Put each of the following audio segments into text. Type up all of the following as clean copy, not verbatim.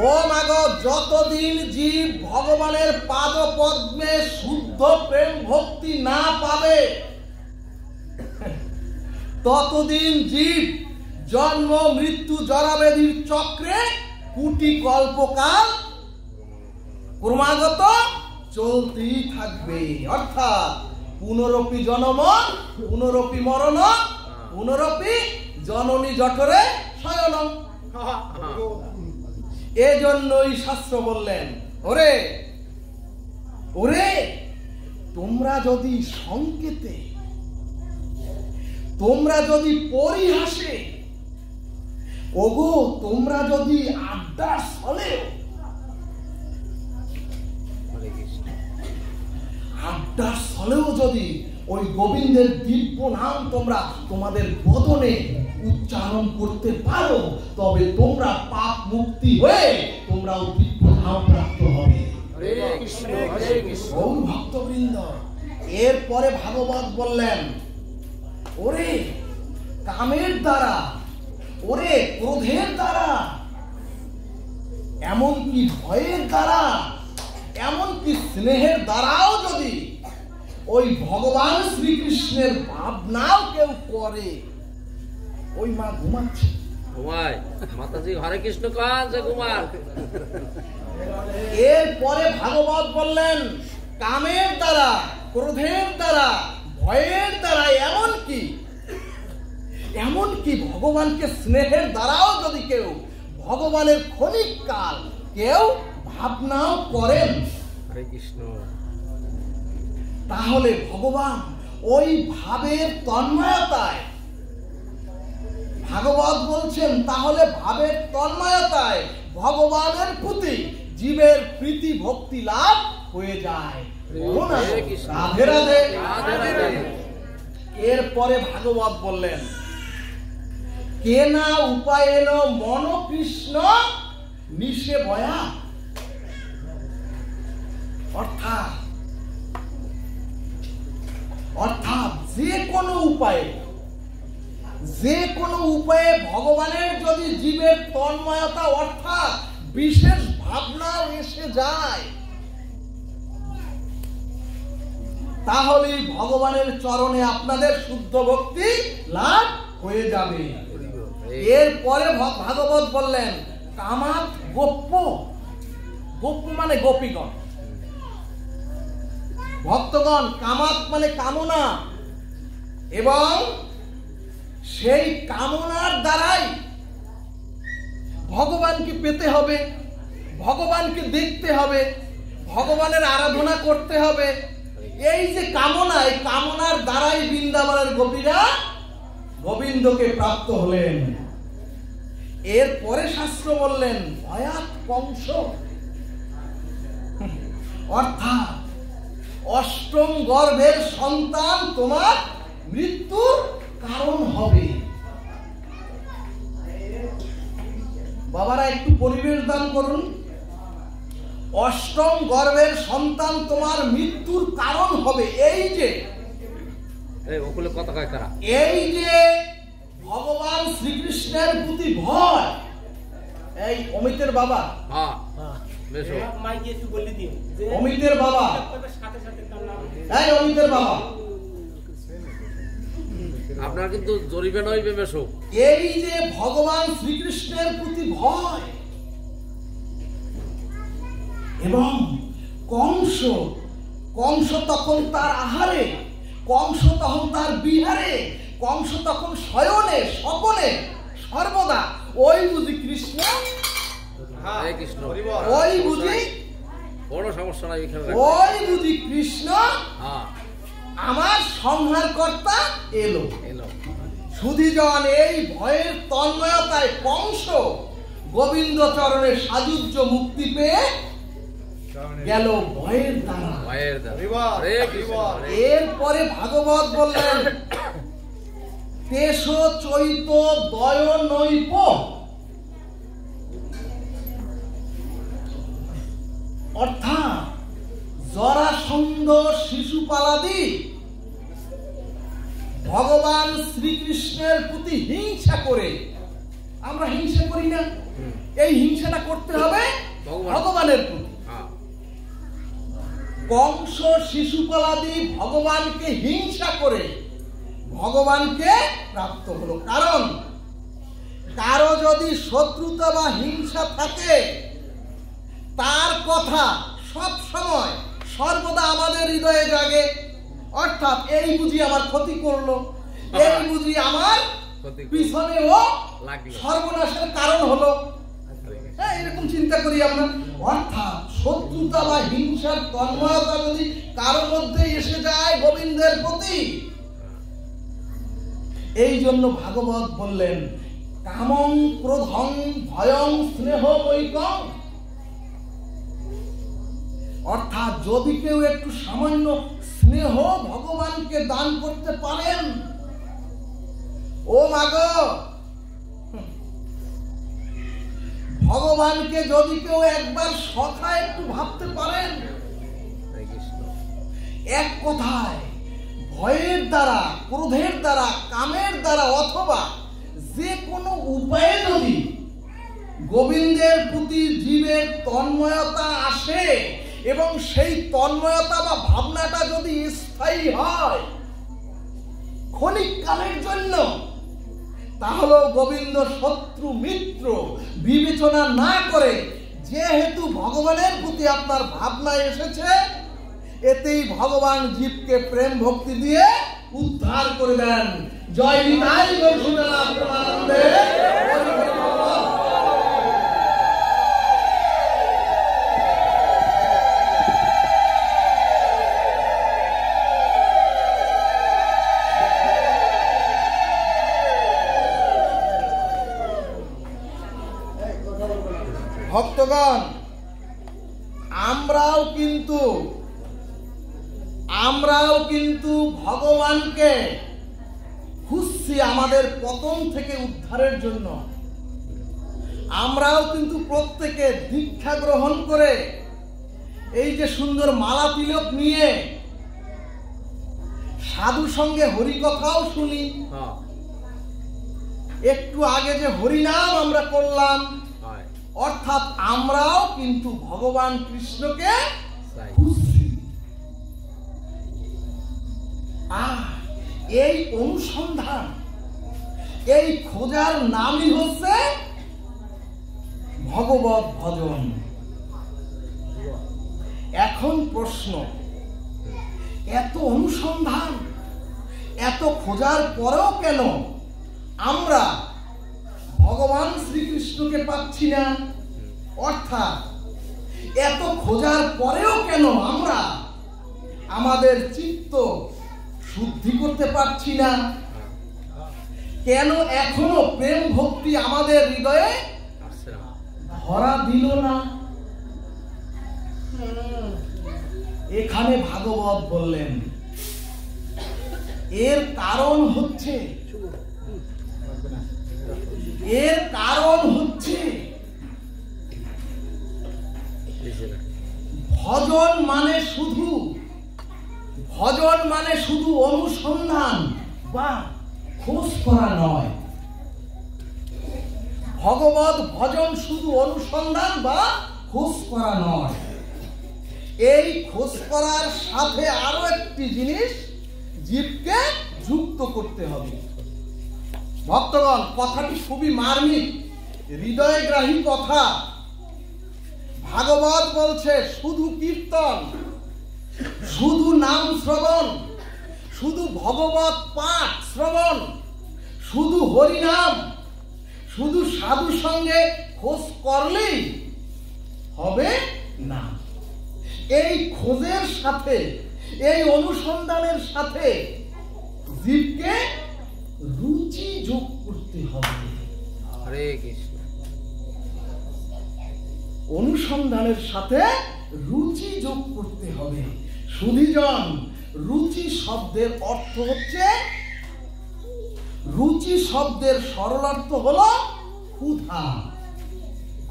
ও মাগো, যতদিন জীব ভগবানের পাদ পদ্মে শুদ্ধ প্রেম ভক্তি না পাবে, ততদিন জীব জন্ম মৃত্যু জরাবেদির চক্রে কোটি কল্পকাল ক্রমাগত চলতেই থাকবে। অর্থাৎ পুনরপি জনম, পুনরপি মরণ, পুনরপি জননী জঠরে শয়ন। এজন্যই শাস্ত্র বললেন, ওরে ওরে তোমরা যদি সংকেতে, তোমরা যদি পরিহাসে, ওগো তোমরা যদি আড্ডার ছলেও, আড্ডার ছলেও যদি ওই গোবিন্দের দিব্য নাম তোমরা তোমাদের বদনে উচ্চারণ করতে পারো, তবে তোমরা পাপ মুক্তি হয়ে তোমরাও দিব্য ধাম প্রাপ্ত হবে। ও ভক্তবৃন্দ, এরপরে ভাগবত বললেন, ওরে কামের দ্বারা, ওরে ক্রোধের দ্বারা, এমনকি ভয়ের দ্বারা, এমনকি স্নেহের দ্বারাও যদি ওই ভগবান শ্রীকৃষ্ণের ভাবনাও কেউ করে, ওই মা ঘুমাচ্ছে, ঘুমায় মাতাজি হরে কৃষ্ণ কান যে ঘুমায়। এরপরে ভাগবত বললেন, কামের দ্বারা, ক্রোধের দ্বারা, ভয়ের দ্বারা, এমনকি ভগবানকে স্নেহের দ্বারাও যদি কেউ ভগবানের ক্ষণিক কাল কেউ ভাবনাও করেন, হরে কৃষ্ণ, তাহলে ভগবান ওই ভাবের তন্ময়তায়, ভাগবত বলছেন, তাহলে ভাবের তন্ময়তায় ভগবানের প্রতি জীবের প্রীতি ভক্তি লাভ হয়ে যায়। রাধে রাধে। এরপরে ভাগবত বললেন, কেনা উপায়েন মন কৃষ্ণ নিষে ভয়া। অর্থাৎ যে কোনো উপায়ে ভগবানের যদি জীবের তন্ময়তা অর্থাৎ বিশেষ ভাবনা এসে যায়, তাহলে ভগবানের চরণে আপনাদের শুদ্ধ ভক্তি লাভ হয়ে যাবে। এরপরে ভাগবত বললেন, কামাত গোপ্য, গোপ্য মানে গোপীগণ, ভক্তগণ, কামাত মানে কামনা, এবং সেই কামনার দ্বারাই ভগবানকে পেতে হবে, ভগবানকে দেখতে হবে, ভগবানের আরাধনা করতে হবে। এই যে কামনা, এই কামনার দ্বারাই বৃন্দাবনের গোপীরা গোবিন্দকে প্রাপ্ত হলেন। এরপরে শাস্ত্র বললেন, ভয়াত কংস, অর্থাৎ অষ্টম গর্ভের সন্তান তোমার মৃত্যুর কারণ হবে। বাবারা একটু পরিবেশ দান করুন। অষ্টম গর্ভের সন্তান তোমার মৃত্যুর কারণ হবে। এই যে ভগবান শ্রীকৃষ্ণের প্রতি ভয়, এই অমিতের বাবা, অমিতের বাবা, এই অমিতের বাবা, আপনার কিন্তু জরিবে নয় বেমেশো। এই যে ভগবান শ্রীকৃষ্ণের প্রতি ভয়, এবং কংস তখন তার আহারে, কংস তখন তার বিহারে, কংস তখন শয়নে স্বপনে সর্বদা ওই বুঝি কৃষ্ণ, ওই বুঝি বড় সমস্যা নাই, ওই বুঝি কৃষ্ণ আমার সংহার কর্তা এলো। সুধীজন এই ভয়ের তন্ময়তায় কংস গোবিন্দ চরণের সাযুজ্য মুক্তি পেয়ে গেল ভয়ের দ্বারা। এরপরে ভাগবত বললেন, তেষ চৈত দয় নৈপ, অর্থাৎ জরাসন্ধ শিশুপালাদি ভগবান শ্রীকৃষ্ণের প্রতি হিংসা করে, আমরা হিংসা করি না, এই হিংসাটা করতে হবে কংস শিশুপালাদি ভগবানকে হিংসা করে ভগবানকে প্রাপ্ত হলো। কারণ কারো যদি শত্রুতা বা হিংসা থাকে, তার কথা সব সময় সর্বদা আমাদের হৃদয়ে জাগে। অর্থাৎ এই বুঝি আমার ক্ষতি করলো, এই বুঝি আমার পিছনে ও সর্বনাশের কারণ হলো, হ্যাঁ, এরকম চিন্তা করি আমরা। অর্থাৎ শত্রুতা বা হিংসার তন্ময়তা যদি কারোর মধ্যে এসে যায় গোবিন্দের প্রতি, এই জন্য ভাগবত বললেন কামং ক্রোধং ভয়ং স্নেহ বৈকং। অর্থাৎ যদি কেউ একটু সামান্য স্নেহ ভগবানকে দান করতে পারেন, ও মাগো, ভগবানকে যদি কেউ একবার সখা একটু ভাবতে পারেন, এক কথায় ভয়ের দ্বারা, ক্রোধের দ্বারা, কামের দ্বারা অথবা যে কোনো উপায়ে যদি গোবিন্দের প্রতি জীবের তন্ময়তা আসে এবং সেই তন্ময়তা বা ভাবনাটা যদি স্থায়ী হয় ক্ষণিক কালের জন্য, তাহলে গোবিন্দ শত্রু মিত্র বিবেচনা না করে যেহেতু ভগবানের প্রতি আপনার ভাবনা এসেছে, এতেই ভগবান জীবকে প্রেম ভক্তি দিয়ে উদ্ধার করে দেন। জয় নিতাই গৌর সুদালা প্রেমানন্দে। ভক্তগণ, আমরাও কিন্তু ভগবানকে খুঁজছি আমাদের পতন থেকে উদ্ধারের জন্য। আমরাও কিন্তু প্রত্যেকে দীক্ষা গ্রহণ করে এই যে সুন্দর মালা তিলক নিয়ে সাধু সঙ্গে হরিকথাও শুনি। একটু আগে যে হরিনাম আমরা করলাম, অর্থাৎ আমরাও কিন্তু ভগবান কৃষ্ণকে খুঁজছি। এই অনুসন্ধান, এই খোঁজার নামই হচ্ছে ভগবত ভজন। এখন প্রশ্ন, এত অনুসন্ধান, এত খোঁজার পরেও কেন আমরা ভগবান শ্রীকৃষ্ণকে পাচ্ছি না? অর্থাৎ এত খোঁজার পরেও কেন আমরা আমাদের চিত্ত শুদ্ধি করতে পারছি না? কেন এখনো প্রেম ভক্তি আমাদের হৃদয়ে ধরা দিল না? এখানে ভাগবত বললেন এর কারণ হচ্ছে ভজন মানে শুধু অনুসন্ধান বা খোঁজ করা নয়। ভগবত ভজন শুধু অনুসন্ধান বা খোঁজ করা নয়, এই খোঁজ করার সাথে আরো একটি জিনিস জীবকে যুক্ত করতে হবে। ভক্তগণ, কথাটি খুবই মার্মিক, হৃদয়গ্রাহী কথা। ভাগবত বলছে শুধু কীর্তন, শুধু নাম শ্রবণ, শুধু ভগবত পাঠ শ্রবণ, শুধু হরিনাম, শুধু সাধু সঙ্গে খোঁজ করলেই হবে না। এই খোঁজের সাথে, এই অনুসন্ধানের সাথে জীবকে রুচি যোগ করতে হবে। হরে কৃষ্ণ। অনুসন্ধানের সাথে রুচি যোগ করতে হবে। সুধীজন, রুচি শব্দের অর্থ হচ্ছে, রুচি শব্দের সরল অর্থ হলো ক্ষুধা।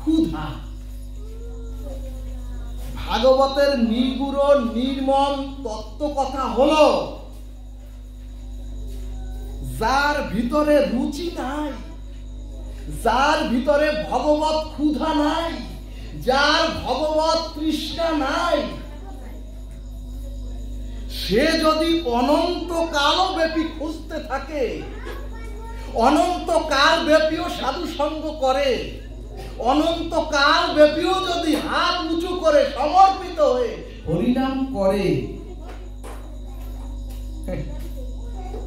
ক্ষুধা। ভাগবতের নিগুড় নির্মম তত্ত্ব কথা হলো, যার ভিতরে রুচি নাই, যার ভিতরে ভগবত ক্ষুধা নাই, যার ভগবত তৃষ্ণা নাই, সে যদি অনন্তকাল ব্যাপী খুঁজতে থাকে, অনন্তকাল ব্যাপীও সাধু সঙ্গ করে, অনন্তকাল ব্যাপীও যদি হাত উঁচু করে সমর্পিত হয়ে হরিনাম করে,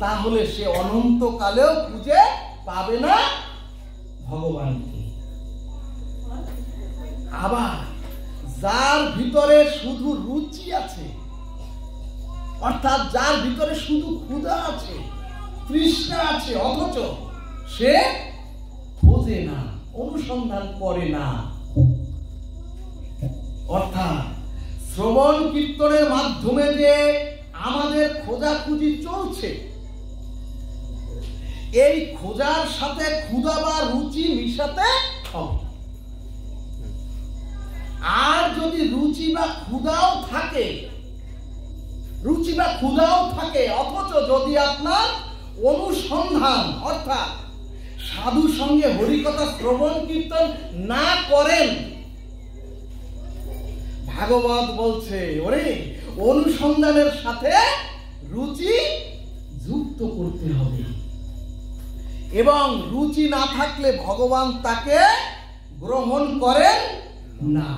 তাহলে সে অনন্তকালেও খুঁজে পাবে না ভগবানকে। আবার যার ভিতরে শুধু রুচি আছে, অর্থাৎ যার ভিতরে শুধু ক্ষুধা আছে, তৃষ্ণা আছে, অথচ সে খোঁজে না, অনুসন্ধান করে না, অর্থাৎ শ্রবণ কীর্তনের মাধ্যমে যে আমাদের খোঁজাখুঁজি চলছে, এই খোঁজার সাথে ক্ষুধা বা রুচি মিশাতে হবে। আর যদি রুচি বা ক্ষুধাও থাকে, রুচি বা ক্ষুধাও থাকে, অথচ যদি আপনার অনুসন্ধান অর্থাৎ সাধু সঙ্গে হরিকথা শ্রবণ কীর্তন না করেন, ভাগবত বলছে ওরে অনুসন্ধানের সাথে রুচি যুক্ত করতে হবে, এবং রুচি না থাকলে ভগবান তাকে গ্রহণ করেন না।